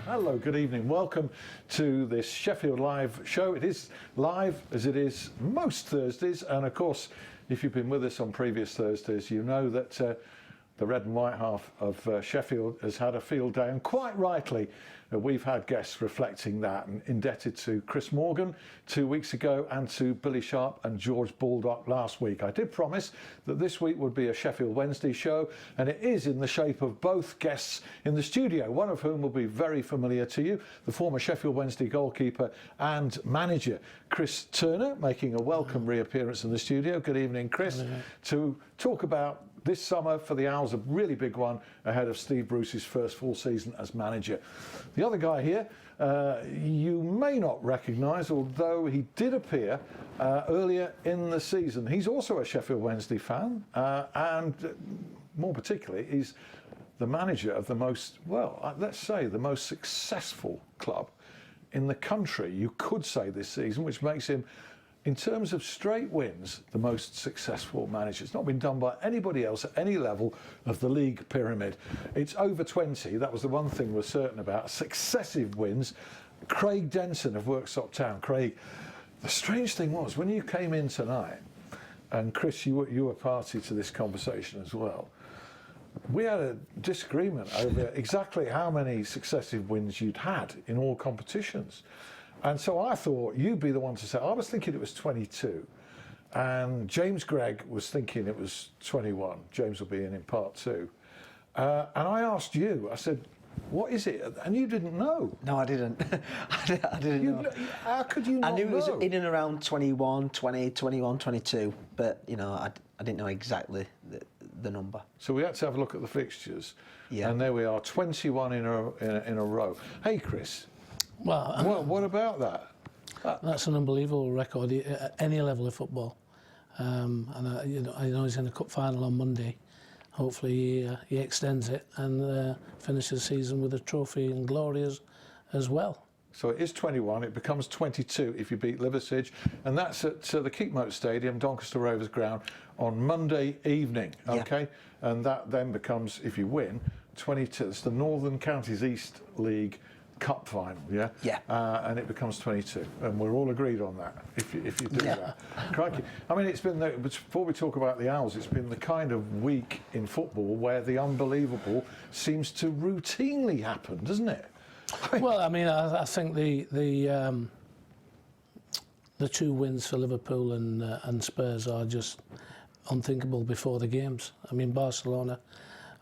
Hello, good evening. Welcome to this Sheffield Live show. It is live as it is most Thursdays, and of course, if you've been with us on previous Thursdays, you know that the red and white half of Sheffield has had a field day, and quite rightly, we've had guests reflecting that, and indebted to Chris Morgan 2 weeks ago and to Billy Sharp and George Baldock last week. I did promise that this week would be a Sheffield Wednesday show, and it is in the shape of both guests in the studio, one of whom will be very familiar to you, the former Sheffield Wednesday goalkeeper and manager, Chris Turner, making a welcome reappearance in the studio. Good evening, Chris, to talk about this summer for the Owls, a really big one ahead of Steve Bruce's first full season as manager. The other guy here, you may not recognise, although he did appear earlier in the season. He's also a Sheffield Wednesday fan, and more particularly, he's the manager of the most, well, let's say the most successful club in the country, you could say, this season, which makes him, in terms of straight wins, the most successful manager. It's not been done by anybody else at any level of the league pyramid. It's over 20, that was the one thing we're certain about, successive wins. Craig Denton of Worksop Town. Craig, the strange thing was, when you came in tonight, and Chris, you were party to this conversation as well, we had a disagreement over exactly how many successive wins you'd had in all competitions. And so I thought you'd be the one to say. I was thinking it was 22, and James Gregg was thinking it was 21. James will be in part two. And I asked you, I said, what is it? And you didn't know. No, I didn't. I didn't know. How could you not know? I knew it was in and around 21, 20, 21, 22, but, you know, I didn't know exactly the number. So we had to have a look at the fixtures, and there we are, 21 in a row. Hey, Chris. Well, what about that? That's an unbelievable record at any level of football. And I know he's in the cup final on Monday. Hopefully he extends it and finishes the season with a trophy and glory as well. So it is 21. It becomes 22 if you beat Liversedge, and that's at the Keepmoat Stadium, Doncaster Rovers ground, on Monday evening. Okay, and that then becomes, if you win, 22. It's the Northern Counties East League Cup final, and it becomes 22, and we're all agreed on that. If you do that, crikey! I mean, it's been before we talk about the Owls, it's been the kind of week in football where the unbelievable seems to routinely happen, doesn't it? Well, I mean, I think the two wins for Liverpool and Spurs are just unthinkable before the games. I mean, Barcelona,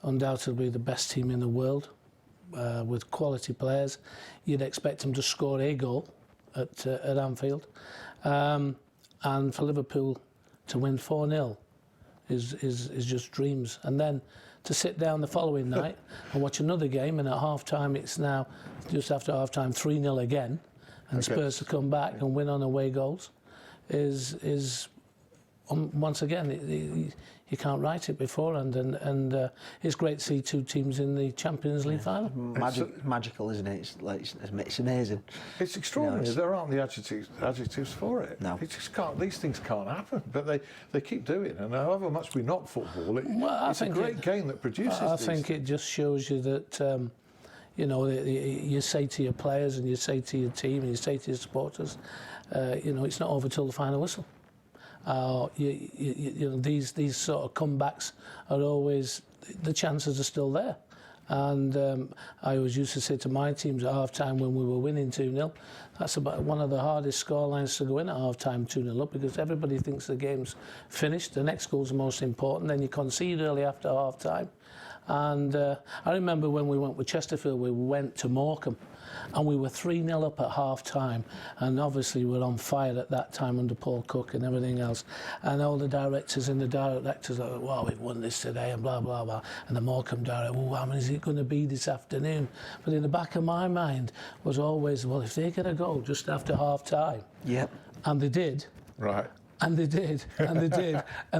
undoubtedly the best team in the world. With quality players, you'd expect them to score a goal at Anfield, and for Liverpool to win 4-0 is just dreams. And then to sit down the following night and watch another game, and at half time it's now just after half time 3-0 again, and Spurs to come back and win on away goals is once again, you can't write it beforehand, and it's great to see two teams in the Champions League final. Magical, isn't it? It's amazing. It's extraordinary. You know, there aren't the adjectives for it. No. It just can't. These things can't happen, but they keep doing it. And however much we knock football, it's a great game that produces. I think it just shows you that. You know, you say to your players, and you say to your team, and you say to your supporters, you know, it's not over till the final whistle. You know, these sort of comebacks are always, the chances are still there. And I always used to say to my teams at half-time when we were winning 2-0, that's about one of the hardest scorelines to go in at half-time, 2-0 up, because everybody thinks the game's finished. The next goal's the most important, then you concede early after half-time. And I remember when we went with Chesterfield, we went to Morecambe, and we were 3-0 up at half-time, and obviously we were on fire at that time under Paul Cook and everything else, and all the directors and the directors are like, wow, we've won this today, and blah, blah, blah, and the Morecambe director, well, how many is it going to be this afternoon? But in the back of my mind was always, well, if they get a goal just after half-time, and they did, right. And they did, and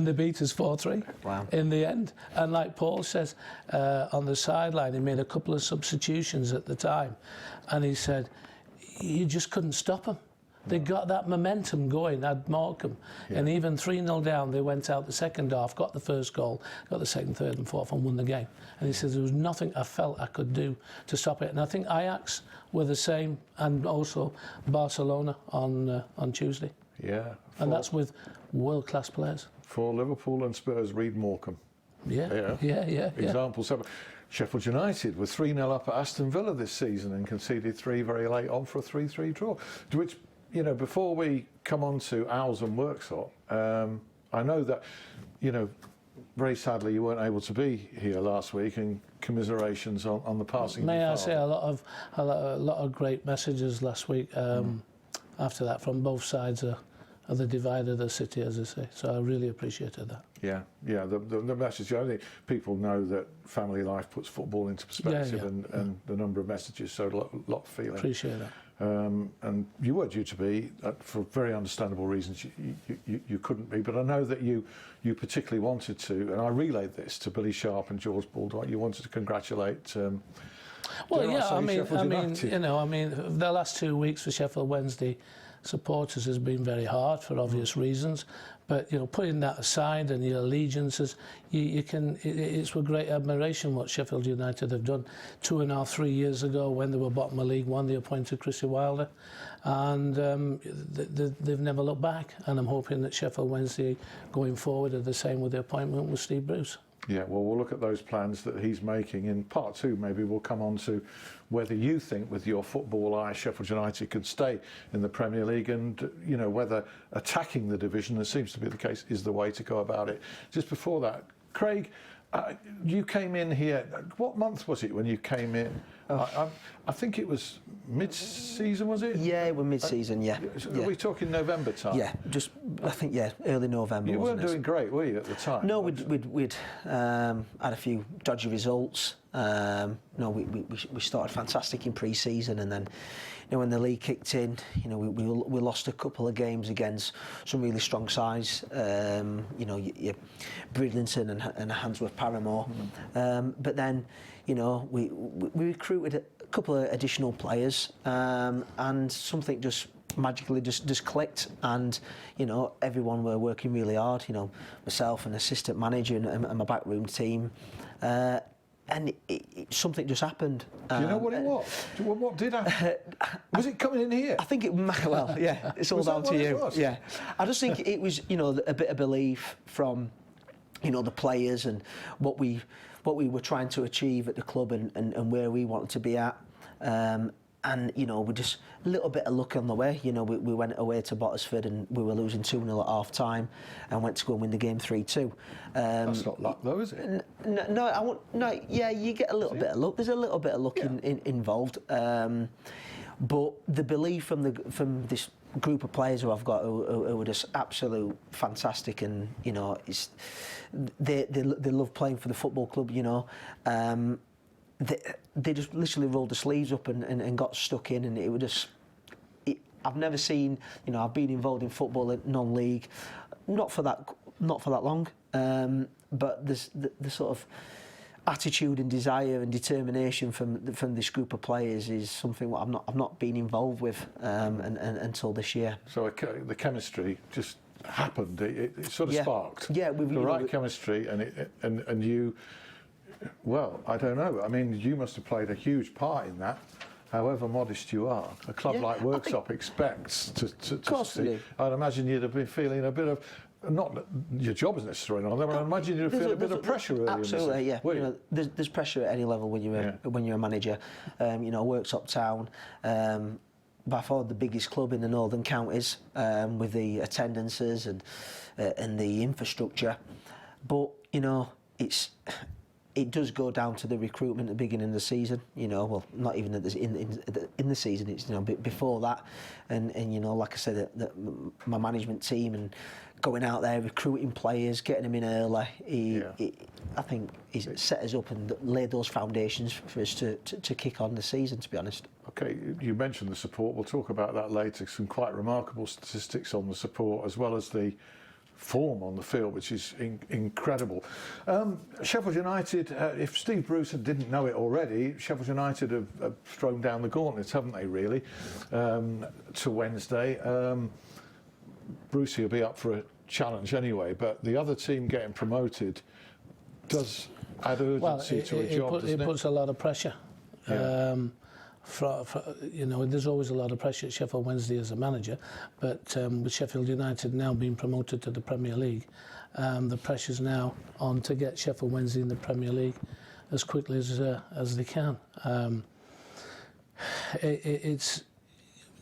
they beat us 4-3 in the end. And like Paul says, on the sideline, he made a couple of substitutions at the time, and he said, you just couldn't stop them. They got that momentum going at Morecambe, and even 3-0 down, they went out the second half, got the first goal, got the second, third, and fourth, and won the game. And he says there was nothing I felt I could do to stop it. And I think Ajax were the same, and also Barcelona on Tuesday. Yeah. And that's with world-class players. For Liverpool and Spurs, read Morecambe. Yeah. Example 7. Sheffield United were 3-0 up at Aston Villa this season and conceded 3 very late on for a 3-3 draw. To which, you know, before we come on to Owls and Worksop, I know that, you know, very sadly you weren't able to be here last week, and commiserations on the passing. May I say a lot of great messages last week after that from both sides of the divide of the city, as I say. So I really appreciated that. Yeah. The message. I think people know that family life puts football into perspective, and the number of messages showed a lot of feeling. Appreciate that. And you were due to be, for very understandable reasons. You couldn't be, but I know that you particularly wanted to, and I relayed this to Billy Sharp and George Baldock. You wanted to congratulate. Well, yeah. I mean, United. you know, the last 2 weeks for Sheffield Wednesday supporters has been very hard for obvious reasons, but you know, putting that aside and your allegiances, it's with great admiration what Sheffield United have done. 2.5, 3 years ago, when they were bottom of League One, they appointed Chrissy Wilder, and they've never looked back. And I'm hoping that Sheffield Wednesday going forward are the same with the appointment with Steve Bruce. Yeah, well, we'll look at those plans that he's making. In part 2, maybe we'll come on to whether you think, with your football eye, Sheffield United could stay in the Premier League, and, you know, whether attacking the division, as seems to be the case, is the way to go about it. Just before that, Craig, you came in here, what month was it when you came in? I think it was mid-season, was it? Yeah, we're mid-season, yeah. Are we talking November time? Yeah, I think, early November. You weren't wasn't it? doing great, were you, at the time? No, we'd had a few dodgy results. No, we started fantastic in pre-season, and then, you know, when the league kicked in, you know, we lost a couple of games against some really strong sides. You know, Bridlington and Handsworth Paramore. But then, you know, we recruited a couple of additional players, and something just magically just clicked, and you know, everyone were working really hard, you know, myself and assistant manager and my backroom team, and something just happened. Do you know what it was? What did happen? Was it coming in here? I think it's all down to you. Yeah, I just think it was, you know, a bit of belief from, you know, the players and what we were trying to achieve at the club, and where we wanted to be at. And, you know, we just a little bit of luck on the way. You know, we went away to Bottisford and we were losing 2-0 at half time, and went to go and win the game 3-2. That's not luck, though, is it? No. Yeah, you get a little bit of luck. There's a little bit of luck involved. But the belief from this group of players who I've got who are just absolute fantastic, and you know, they love playing for the football club. You know. They just literally rolled the sleeves up and got stuck in, and it was just. I've never seen, you know, I've been involved in football at non-league, not for that long, but the sort of attitude and desire and determination from this group of players is something what I've not been involved with until this year. So the chemistry just happened. It sort of sparked. Yeah, the right chemistry, and you. Well, I don't know. I mean, you must have played a huge part in that, however modest you are. A club like Worksop expects to see. I'd imagine you'd have been feeling a bit of, not that your job is necessarily on there, but I imagine you'd feel a bit of pressure early absolutely, in yeah. You know, there's pressure at any level when you're a manager. You know, Worksop Town, by far the biggest club in the northern counties, with the attendances and the infrastructure. But, you know, it does go down to the recruitment at the beginning of the season, you know. Well, not even in the season. It's, you know, before that, and you know, like I said, that my management team and going out there recruiting players, getting them in early. I think he's set us up and laid those foundations for us to kick on the season. To be honest. Okay, you mentioned the support. We'll talk about that later. Some quite remarkable statistics on the support, as well as the form on the field, which is incredible. Sheffield United, if Steve Bruce didn't know it already, Sheffield United have thrown down the gauntlet, haven't they, really, to Wednesday. Brucey will be up for a challenge anyway, but the other team getting promoted does add urgency to a job, doesn't it? It puts a lot of pressure. Yeah. There's always a lot of pressure at Sheffield Wednesday as a manager, but with Sheffield United now being promoted to the Premier League, the pressure's now on to get Sheffield Wednesday in the Premier League as quickly as they can.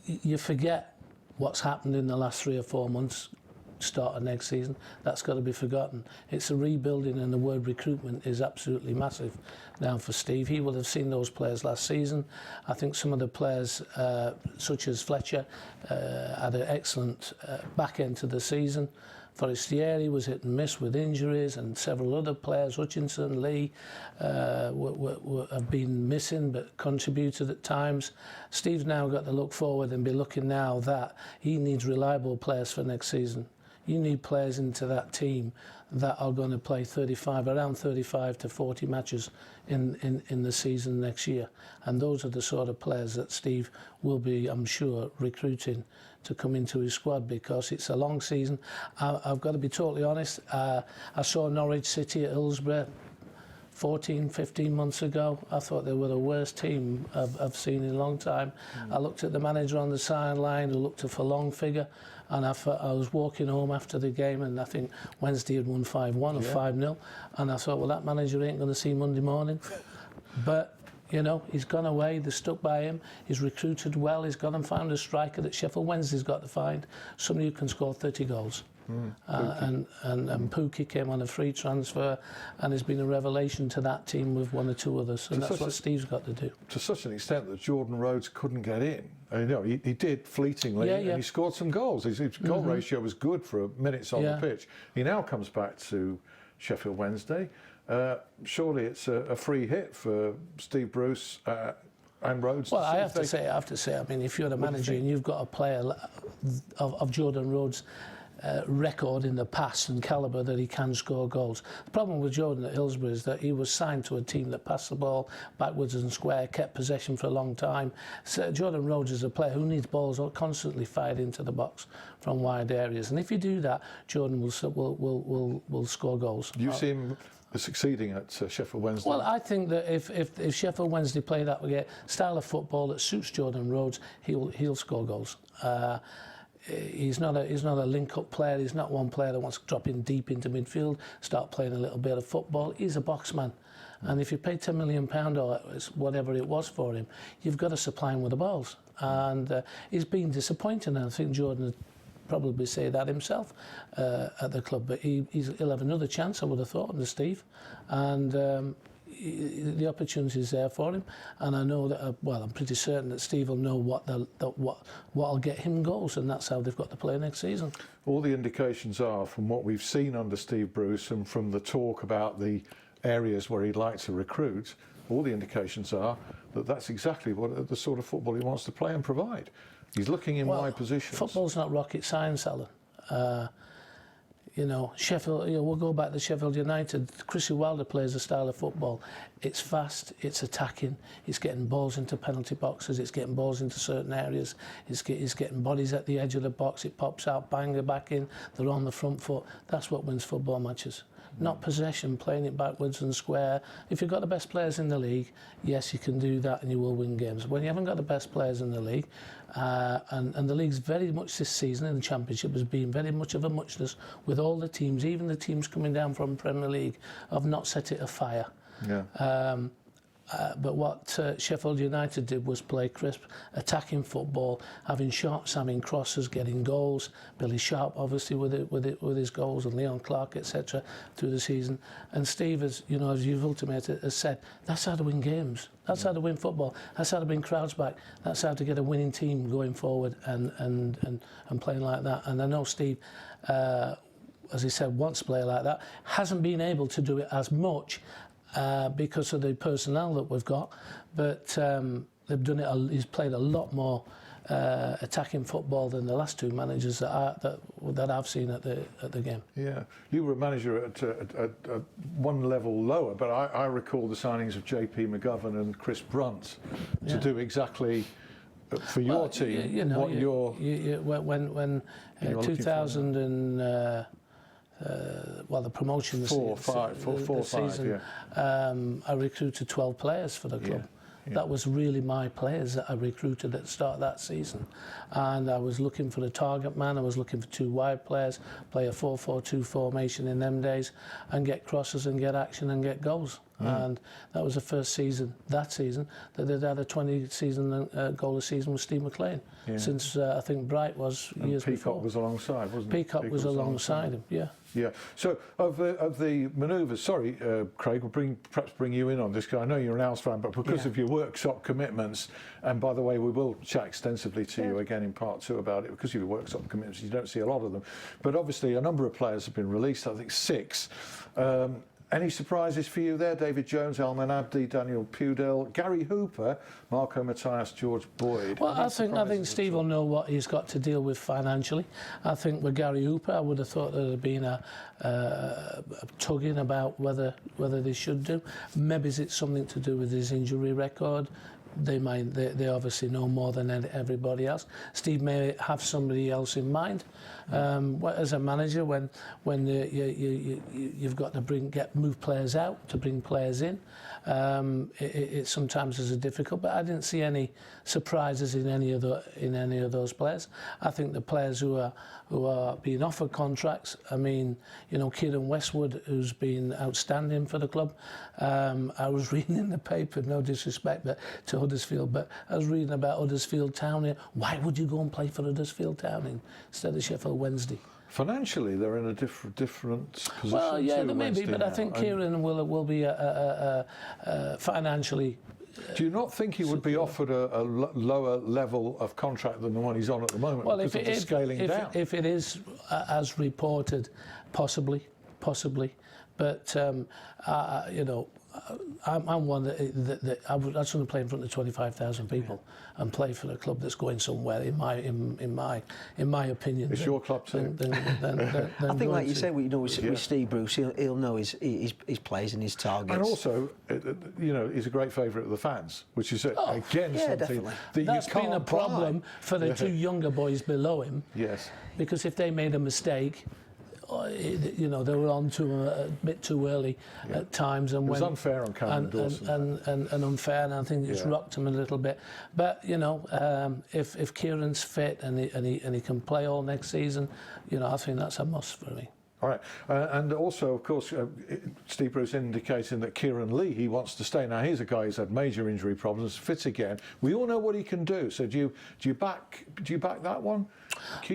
You forget what's happened in the last 3 or 4 months, start of next season. That's got to be forgotten. It's a rebuilding, and the word recruitment is absolutely massive now for Steve. He will have seen those players last season. I think some of the players, such as Fletcher, had an excellent back end to the season. Forestieri was hit and miss with injuries, and several other players, Hutchinson, Lee, have been missing but contributed at times. Steve's now got to look forward and be looking now that he needs reliable players for next season. You need players into that team that are going to play around 35 to 40 matches in the season next year. And those are the sort of players that Steve will be, I'm sure, recruiting to come into his squad, because it's a long season. I've got to be totally honest. I saw Norwich City at Hillsborough 14, 15 months ago. I thought they were the worst team I've seen in a long time. I looked at the manager on the sideline who looked a forlorn figure, and I was walking home after the game, and I think Wednesday had won 5-1 or 5-0, and I thought, well, that manager ain't going to see Monday morning. But he's gone away, they stuck by him, he's recruited well, he's gone and found a striker that Sheffield Wednesday's got to find, somebody who can score 30 goals. And Pookie came on a free transfer and has been a revelation to that team with 1 or 2 others. And that's what Steve's got to do. To such an extent that Jordan Rhodes couldn't get in. He did fleetingly, and he scored some goals. His goal ratio was good for minutes on the pitch. He now comes back to Sheffield Wednesday. Surely it's a free hit for Steve Bruce and Rhodes. Well, I have to say, I mean, if you're a manager and you've got a player of Jordan Rhodes' record in the past and calibre that he can score goals. The problem with Jordan at Hillsborough is that he was signed to a team that passed the ball backwards and square, kept possession for a long time. So Jordan Rhodes is a player who needs balls constantly fired into the box from wide areas, and if you do that, Jordan will score goals. Do you see him succeeding at Sheffield Wednesday? Well, I think that if Sheffield Wednesday play that style of football that suits Jordan Rhodes, he'll score goals. He's not a link-up player. He's not one player that wants to drop in deep into midfield, start playing a little bit of football. He's a boxman. And if you pay £10 million or whatever it was for him, you've got to supply him with the balls. And he's been disappointing, and I think Jordan would probably say that himself at the club. But he'll have another chance, I would have thought, under Steve. And the opportunity is there for him, and I know that. I'm pretty certain that Steve will know what'll get him goals, and that's how they've got to play next season. All the indications are, from what we've seen under Steve Bruce and from the talk about the areas where he'd like to recruit, all the indications are that that's exactly what the sort of football he wants to play and provide. He's looking in wide positions. Football's not rocket science, Alan. Sheffield, we'll go back to Sheffield United. Chrissy Wilder plays a style of football. It's fast, it's attacking, it's getting balls into penalty boxes, it's getting balls into certain areas, it's getting bodies at the edge of the box, it pops out, bang, they're back in, they're on the front foot. That's what wins football matches. Not possession, playing it backwards and square. If you've got the best players in the league, yes, you can do that and you will win games. When you haven't got the best players in the league, and the league's very much this season in the Championship has been very much of a muchness with all the teams, even the teams coming down from Premier League, have not set it afire. Yeah. But what Sheffield United did was play crisp, attacking football, having shots, having crosses, getting goals. Billy Sharp, obviously, with his goals, and Leon Clark, etc., through the season. And Steve, as you've ultimated, has said, that's how to win games. That's how to win football. That's how to bring crowds back. That's how to get a winning team going forward and playing like that. And I know Steve, as he said, wants to play like that. Hasn't been able to do it as much because of the personnel that we've got, but they've done it. He's played a lot more attacking football than the last two managers that that I've seen at the game. Yeah, you were a manager at one level lower, but I recall the signings of JP McGovern and Chris Brunt to do exactly for your team what you're. When 2000 and the promotion the season, I recruited 12 players for the club. Yeah. That was really my players that I recruited at the start of that season. And I was looking for a target man, I was looking for 2 wide players, play a 4-4-2 formation in them days, and get crosses and get action and get goals. And that was the first season, that they'd had a 20-season goal a season with Steve McLean. Yeah. Since I think Bright was and years Peacock before. Was alongside, wasn't he? Peacock was alongside him, yeah. Yeah. So of the manoeuvres, sorry, Craig, we'll perhaps bring you in on this, because I know you're an Owls fan, but because of your Worksop commitments, and by the way, we will chat extensively to you again in part 2 about it, because of your Worksop commitments, you don't see a lot of them. But obviously a number of players have been released, I think 6. Any surprises for you there? David Jones, Alman Abdi, Daniel Pudell, Gary Hooper, Marco Matthias, George Boyd. Well, I think Steve will know what he's got to deal with financially. I think with Gary Hooper, I would have thought there had been a tugging about whether they should do. Maybe it's something to do with his injury record. They obviously know more than everybody else. Steve may have somebody else in mind. As a manager, when you've got to move players out to bring players in, it sometimes is difficult. But I didn't see any surprises in any of those players. I think the players who are being offered contracts. I mean, Kieran Westwood, who's been outstanding for the club. I was reading in the paper, no disrespect, but to Huddersfield, but I was reading about Huddersfield Town here. Why would you go and play for Huddersfield Town instead of Sheffield Wednesday? Financially, they're in a different position. Well, yeah, too, there may be, but now. I think Kieran will be financially. Do you not think he would be offered a lower level of contract than the one he's on at the moment? Well, because of the scaling down? If it is as reported, possibly, but I'm one that I would actually play in front of 25,000 people and play for a club that's going somewhere. In my opinion, it's your club too. I think, like you say, with Steve Bruce, he'll know his plays and his targets. And also, he's a great favourite of the fans, which is again something definitely. that that's you can't been a problem for the 2 younger boys below him. Yes. Because if they made a mistake, they were on to him a bit too early at times, and it was unfair on Cameron Dawson, and unfair, and I think it's rocked him a little bit. But if Kieran's fit and he can play all next season, I think that's a must for me. All right, and also, of course, Steve Bruce indicating that Kieran Lee, he wants to stay. Now, here's a guy who's had major injury problems, fit again. We all know what he can do. So, do you back that one?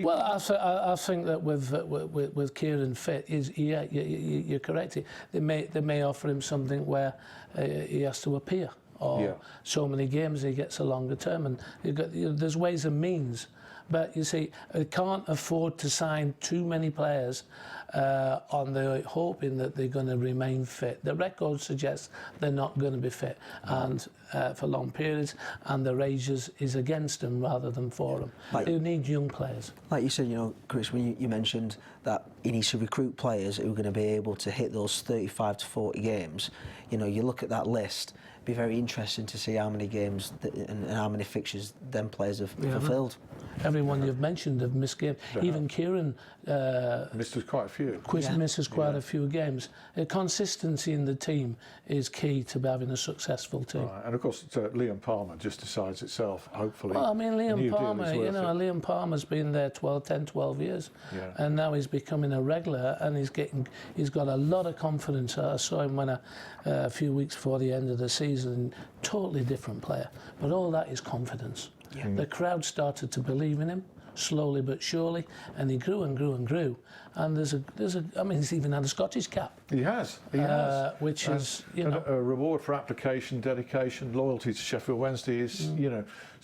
Well, I think that with Kieran fit, you're correct. They may offer him something where he has to appear, or so many games he gets a longer term, and there's ways and means. But you see, they can't afford to sign too many players on the hoping that they're going to remain fit. The record suggests they're not going to be fit and for long periods, and their age is against them rather than for them. They need young players. Like you said, Chris, when you mentioned that he needs to recruit players who are going to be able to hit those 35 to 40 games. You look at that list. It'd be very interesting to see how many games and how many fixtures them players have fulfilled. Everyone you've mentioned have missed games. Even Kieran misses quite a few. Misses quite a few games. Consistency in the team is key to having a successful team. Right. And of course, Liam Palmer just decides itself, hopefully. Well, I mean, Liam Palmer, Liam Palmer's been there 10, 12 years, and now he's becoming a regular, and he's got a lot of confidence. I saw him a few weeks before the end of the season, totally different player. But all that is confidence. Yeah. The crowd started to believe in him, slowly but surely, and he grew and grew and grew. And he's even had a Scottish cap. He has. Which is, a reward for application, dedication, loyalty to Sheffield Wednesday is,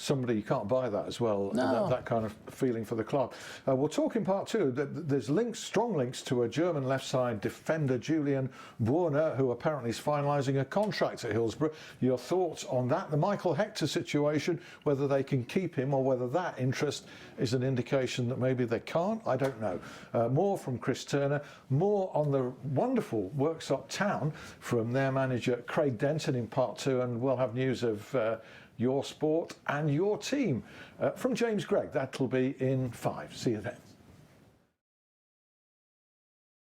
somebody, you can't buy that as well, No. that kind of feeling for the club. We'll talk in part two. There's links, strong links to a German left side defender, Julian Warner, who apparently is finalising a contract at Hillsborough. Your thoughts on that? The Michael Hector situation, whether they can keep him or whether that interest is an indication that maybe they can't, I don't know. More from Chris Turner, more on the wonderful Worksop town from their manager Craig Denton in part two, and we'll have news of your sport and your team from James Gregg. That'll be in 5. See you then.